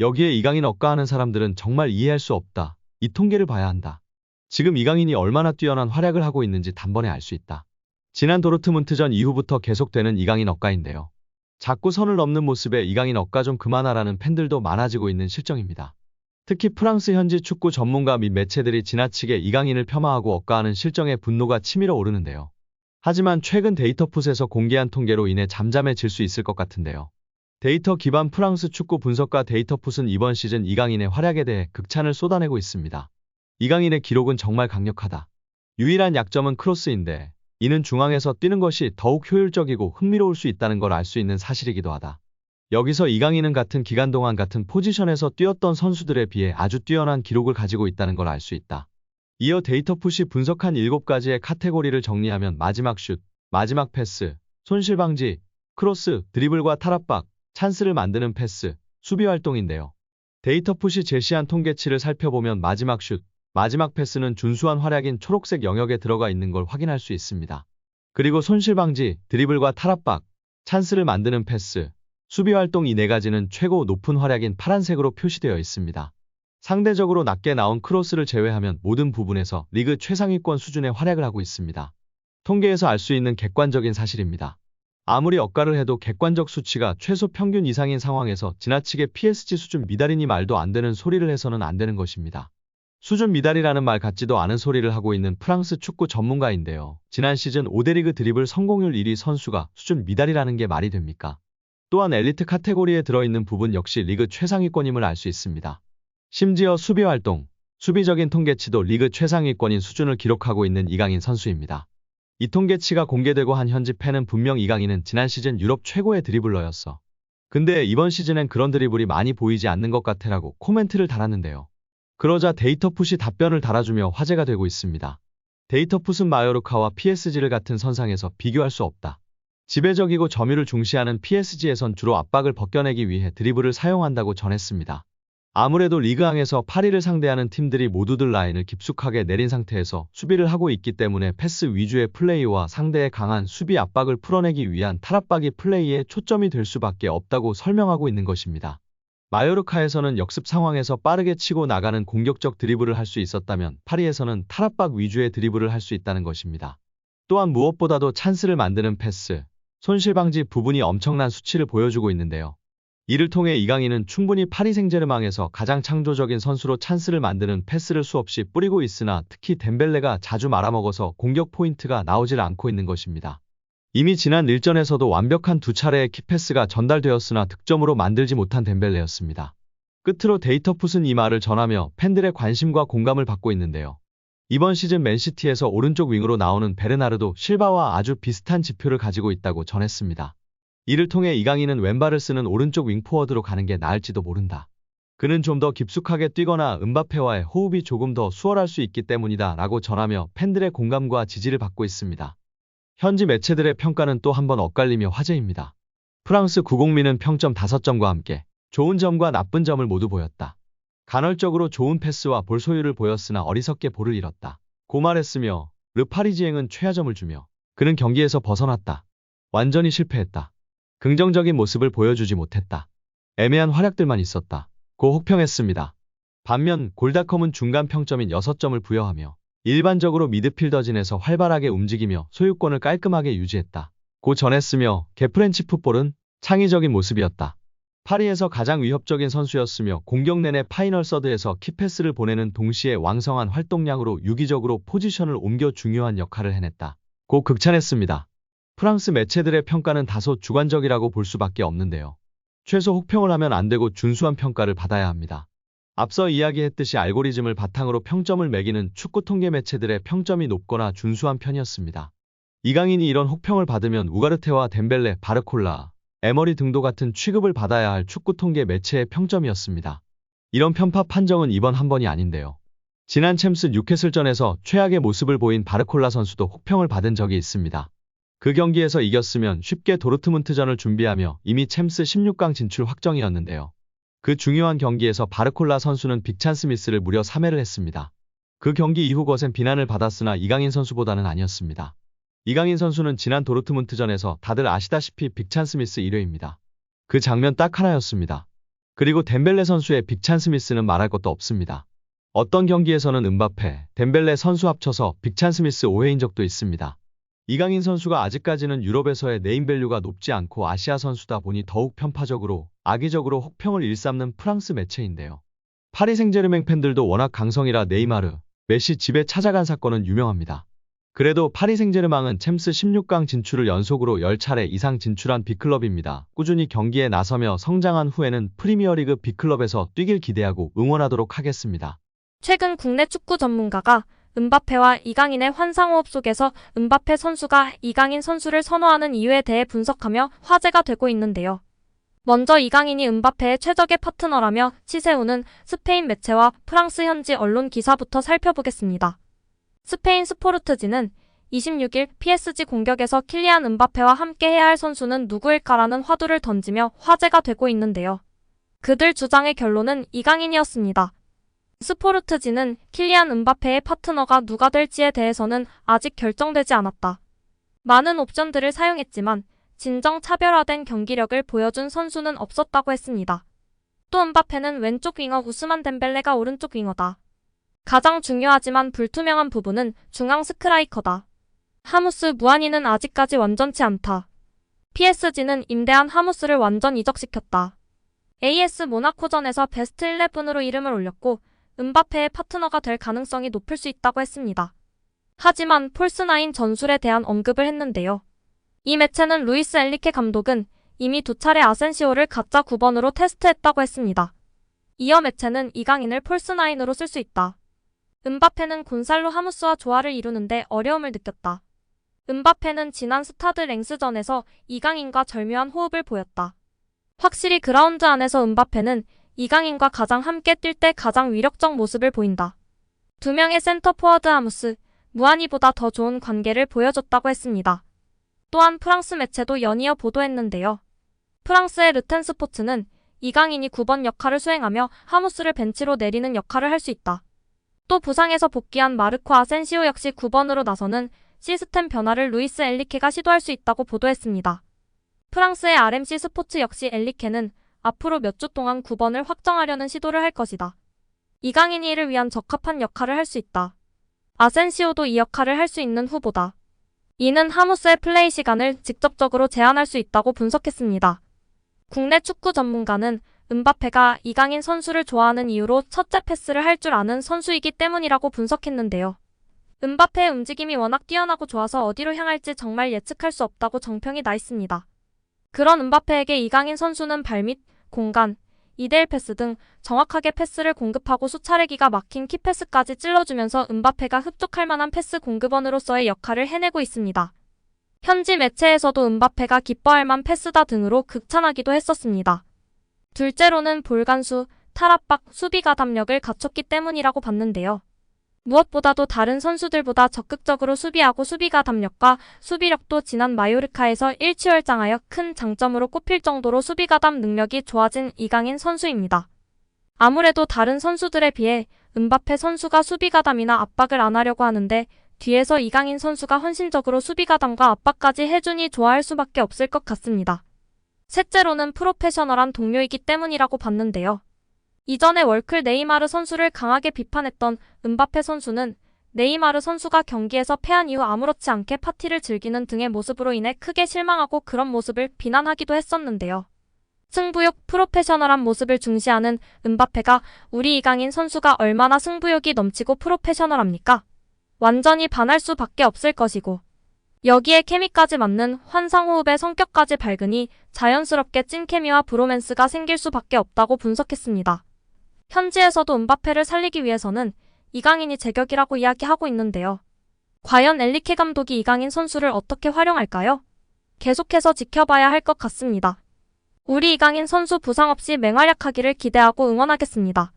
여기에 이강인 억가하는 사람들은 정말 이해할 수 없다. 이 통계를 봐야 한다. 지금 이강인이 얼마나 뛰어난 활약을 하고 있는지 단번에 알 수 있다. 지난 도르트문트전 이후부터 계속되는 이강인 억가인데요. 자꾸 선을 넘는 모습에 이강인 억가 좀 그만하라는 팬들도 많아지고 있는 실정입니다. 특히 프랑스 현지 축구 전문가 및 매체들이 지나치게 이강인을 폄하하고 억가하는 실정에 분노가 치밀어 오르는데요. 하지만 최근 데이터풋에서 공개한 통계로 인해 잠잠해질 수 있을 것 같은데요. 데이터 기반 프랑스 축구 분석가 데이터풋은 이번 시즌 이강인의 활약에 대해 극찬을 쏟아내고 있습니다. 이강인의 기록은 정말 강력하다. 유일한 약점은 크로스인데 이는 중앙에서 뛰는 것이 더욱 효율적이고 흥미로울 수 있다는 걸 알 수 있는 사실이기도 하다. 여기서 이강인은 같은 기간 동안 같은 포지션에서 뛰었던 선수들에 비해 아주 뛰어난 기록을 가지고 있다는 걸 알 수 있다. 이어 데이터풋이 분석한 7가지의 카테고리를 정리하면 마지막 슛, 마지막 패스, 손실 방지, 크로스, 드리블과 탈압박, 찬스를 만드는 패스, 수비 활동인데요. 데이터풋이 제시한 통계치를 살펴보면 마지막 슛, 마지막 패스는 준수한 활약인 초록색 영역에 들어가 있는 걸 확인할 수 있습니다. 그리고 손실 방지, 드리블과 탈압박, 찬스를 만드는 패스, 수비 활동 이 4가지는 최고 높은 활약인 파란색으로 표시되어 있습니다. 상대적으로 낮게 나온 크로스를 제외하면 모든 부분에서 리그 최상위권 수준의 활약을 하고 있습니다. 통계에서 알 수 있는 객관적인 사실입니다. 아무리 억가를 해도 객관적 수치가 최소 평균 이상인 상황에서 지나치게 PSG 수준 미달이니 말도 안 되는 소리를 해서는 안 되는 것입니다. 수준 미달이라는 말 같지도 않은 소리를 하고 있는 프랑스 축구 전문가인데요. 지난 시즌 5대 리그 드리블 성공률 1위 선수가 수준 미달이라는 게 말이 됩니까? 또한 엘리트 카테고리에 들어있는 부분 역시 리그 최상위권임을 알 수 있습니다. 심지어 수비 활동, 수비적인 통계치도 리그 최상위권인 수준을 기록하고 있는 이강인 선수입니다. 이 통계치가 공개되고 한 현지 팬은 분명 이강인은 지난 시즌 유럽 최고의 드리블러였어. 근데 이번 시즌엔 그런 드리블이 많이 보이지 않는 것 같아라고 코멘트를 달았는데요. 그러자 데이터풋이 답변을 달아주며 화제가 되고 있습니다. 데이터풋은 마요르카와 PSG를 같은 선상에서 비교할 수 없다. 지배적이고 점유를 중시하는 PSG에선 주로 압박을 벗겨내기 위해 드리블을 사용한다고 전했습니다. 아무래도 리그앙에서 파리를 상대하는 팀들이 모두들 라인을 깊숙하게 내린 상태에서 수비를 하고 있기 때문에 패스 위주의 플레이와 상대의 강한 수비 압박을 풀어내기 위한 탈압박이 플레이에 초점이 될 수밖에 없다고 설명하고 있는 것입니다. 마요르카에서는 역습 상황에서 빠르게 치고 나가는 공격적 드리블을 할 수 있었다면 파리에서는 탈압박 위주의 드리블을 할 수 있다는 것입니다. 또한 무엇보다도 찬스를 만드는 패스, 손실 방지 부분이 엄청난 수치를 보여주고 있는데요. 이를 통해 이강인은 충분히 파리 생제르맹에서 가장 창조적인 선수로 찬스를 만드는 패스를 수없이 뿌리고 있으나 특히 덴벨레가 자주 말아먹어서 공격 포인트가 나오질 않고 있는 것입니다. 이미 지난 일전에서도 완벽한 2차례의 키패스가 전달되었으나 득점으로 만들지 못한 덴벨레였습니다. 끝으로 데이터풋은 이 말을 전하며 팬들의 관심과 공감을 받고 있는데요. 이번 시즌 맨시티에서 오른쪽 윙으로 나오는 베르나르도 실바와 아주 비슷한 지표를 가지고 있다고 전했습니다. 이를 통해 이강인은 왼발을 쓰는 오른쪽 윙포워드로 가는 게 나을지도 모른다. 그는 좀 더 깊숙하게 뛰거나 음바페와의 호흡이 조금 더 수월할 수 있기 때문이다 라고 전하며 팬들의 공감과 지지를 받고 있습니다. 현지 매체들의 평가는 또 한 번 엇갈리며 화제입니다. 프랑스 구공민은 평점 5점과 함께 좋은 점과 나쁜 점을 모두 보였다. 간헐적으로 좋은 패스와 볼 소유를 보였으나 어리석게 볼을 잃었다. 고 말했으며 르 파리지앵은 최하점을 주며 그는 경기에서 벗어났다. 완전히 실패했다. 긍정적인 모습을 보여주지 못했다. 애매한 활약들만 있었다. 고 혹평했습니다. 반면 골닷컴은 중간 평점인 6점을 부여하며 일반적으로 미드필더진에서 활발하게 움직이며 소유권을 깔끔하게 유지했다. 고 전했으며 개프렌치 풋볼은 창의적인 모습이었다. 파리에서 가장 위협적인 선수였으며 공격 내내 파이널 서드에서 키패스를 보내는 동시에 왕성한 활동량으로 유기적으로 포지션을 옮겨 중요한 역할을 해냈다. 고 극찬했습니다. 프랑스 매체들의 평가는 다소 주관적이라고 볼 수밖에 없는데요. 최소 혹평을 하면 안 되고 준수한 평가를 받아야 합니다. 앞서 이야기했듯이 알고리즘을 바탕으로 평점을 매기는 축구 통계 매체들의 평점이 높거나 준수한 편이었습니다. 이강인이 이런 혹평을 받으면 우가르테와 덴벨레, 바르콜라, 에머리 등도 같은 취급을 받아야 할 축구 통계 매체의 평점이었습니다. 이런 편파 판정은 이번 한 번이 아닌데요. 지난 챔스 뉴캐슬전에서 최악의 모습을 보인 바르콜라 선수도 혹평을 받은 적이 있습니다. 그 경기에서 이겼으면 쉽게 도르트문트전을 준비하며 이미 챔스 16강 진출 확정이었는데요. 그 중요한 경기에서 바르콜라 선수는 빅찬스 미스를 무려 3회를 했습니다. 그 경기 이후 거센 비난을 받았으나 이강인 선수보다는 아니었습니다. 이강인 선수는 지난 도르트문트전에서 다들 아시다시피 빅찬스 미스 1회입니다. 그 장면 딱 하나였습니다. 그리고 덴벨레 선수의 빅찬 스미스는 말할 것도 없습니다. 어떤 경기에서는 은바페, 덴벨레 선수 합쳐서 빅찬 스미스 5회인 적도 있습니다. 이강인 선수가 아직까지는 유럽에서의 네임밸류가 높지 않고 아시아 선수다 보니 더욱 편파적으로 악의적으로 혹평을 일삼는 프랑스 매체인데요. 파리 생제르맹 팬들도 워낙 강성이라 네이마르, 메시 집에 찾아간 사건은 유명합니다. 그래도 파리 생제르맹은 챔스 16강 진출을 연속으로 10차례 이상 진출한 빅클럽입니다. 꾸준히 경기에 나서며 성장한 후에는 프리미어리그 빅클럽에서 뛰길 기대하고 응원하도록 하겠습니다. 최근 국내 축구 전문가가 은바페와 이강인의 환상호흡 속에서 은바페 선수가 이강인 선수를 선호하는 이유에 대해 분석하며 화제가 되고 있는데요. 먼저 이강인이 은바페의 최적의 파트너라며 치세우는 스페인 매체와 프랑스 현지 언론 기사부터 살펴보겠습니다. 스페인 스포르트지는 26일 PSG 공격에서 킬리안 은바페와 함께 해야 할 선수는 누구일까라는 화두를 던지며 화제가 되고 있는데요. 그들 주장의 결론은 이강인이었습니다. 스포르트지는 킬리안 은바페의 파트너가 누가 될지에 대해서는 아직 결정되지 않았다. 많은 옵션들을 사용했지만 진정 차별화된 경기력을 보여준 선수는 없었다고 했습니다. 또 은바페는 왼쪽 윙어 우스만 덴벨레가 오른쪽 윙어다. 가장 중요하지만 불투명한 부분은 중앙 스트라이커다. 하무스 무안이는 아직까지 완전치 않다. PSG는 임대한 하무스를 완전 이적시켰다. AS 모나코전에서 베스트 11으로 이름을 올렸고 은바페의 파트너가 될 가능성이 높을 수 있다고 했습니다. 하지만 폴스9 전술에 대한 언급을 했는데요. 이 매체는 루이스 엔리케 감독은 이미 2차례 아센시오를 가짜 9번으로 테스트했다고 했습니다. 이어 매체는 이강인을 폴스9으로 쓸 수 있다. 은바페는 곤살로 하무스와 조화를 이루는데 어려움을 느꼈다. 은바페는 지난 스타드 랭스전에서 이강인과 절묘한 호흡을 보였다. 확실히 그라운드 안에서 은바페는 이강인과 가장 함께 뛸 때 가장 위력적 모습을 보인다. 두 명의 센터 포워드 하무스, 무안이보다 더 좋은 관계를 보여줬다고 했습니다. 또한 프랑스 매체도 연이어 보도했는데요. 프랑스의 르텐 스포츠는 이강인이 9번 역할을 수행하며 하무스를 벤치로 내리는 역할을 할 수 있다. 또 부상에서 복귀한 마르코 아센시오 역시 9번으로 나서는 시스템 변화를 루이스 엔리케가 시도할 수 있다고 보도했습니다. 프랑스의 RMC 스포츠 역시 엔리케는 앞으로 몇 주 동안 9번을 확정하려는 시도를 할 것이다. 이강인이 이를 위한 적합한 역할을 할 수 있다. 아센시오도 이 역할을 할 수 있는 후보다. 이는 하무스의 플레이 시간을 직접적으로 제한할 수 있다고 분석했습니다. 국내 축구 전문가는 은바페가 이강인 선수를 좋아하는 이유로 첫째 패스를 할 줄 아는 선수이기 때문이라고 분석했는데요. 은바페의 움직임이 워낙 뛰어나고 좋아서 어디로 향할지 정말 예측할 수 없다고 정평이 나 있습니다. 그런 은바페에게 이강인 선수는 발밑, 공간, 2대1 패스 등 정확하게 패스를 공급하고 수차례 기가 막힌 키패스까지 찔러주면서 은바페가 흡족할 만한 패스 공급원으로서의 역할을 해내고 있습니다. 현지 매체에서도 은바페가 기뻐할 만 패스다 등으로 극찬하기도 했었습니다. 둘째로는 볼간수, 탈압박, 수비 가담력을 갖췄기 때문이라고 봤는데요. 무엇보다도 다른 선수들보다 적극적으로 수비하고 수비 가담력과 수비력도 지난 마요르카에서 일취월장하여 큰 장점으로 꼽힐 정도로 수비 가담 능력이 좋아진 이강인 선수입니다. 아무래도 다른 선수들에 비해 은바페 선수가 수비 가담이나 압박을 안 하려고 하는데 뒤에서 이강인 선수가 헌신적으로 수비 가담과 압박까지 해주니 좋아할 수밖에 없을 것 같습니다. 셋째로는 프로페셔널한 동료이기 때문이라고 봤는데요. 이전에 월클 네이마르 선수를 강하게 비판했던 은바페 선수는 네이마르 선수가 경기에서 패한 이후 아무렇지 않게 파티를 즐기는 등의 모습으로 인해 크게 실망하고 그런 모습을 비난하기도 했었는데요. 승부욕, 프로페셔널한 모습을 중시하는 은바페가 우리 이강인 선수가 얼마나 승부욕이 넘치고 프로페셔널합니까? 완전히 반할 수밖에 없을 것이고 여기에 케미까지 맞는 환상호흡의 성격까지 밝으니 자연스럽게 찐케미와 브로맨스가 생길 수밖에 없다고 분석했습니다. 현지에서도 은바페를 살리기 위해서는 이강인이 제격이라고 이야기하고 있는데요. 과연 엔리케 감독이 이강인 선수를 어떻게 활용할까요? 계속해서 지켜봐야 할 것 같습니다. 우리 이강인 선수 부상 없이 맹활약하기를 기대하고 응원하겠습니다.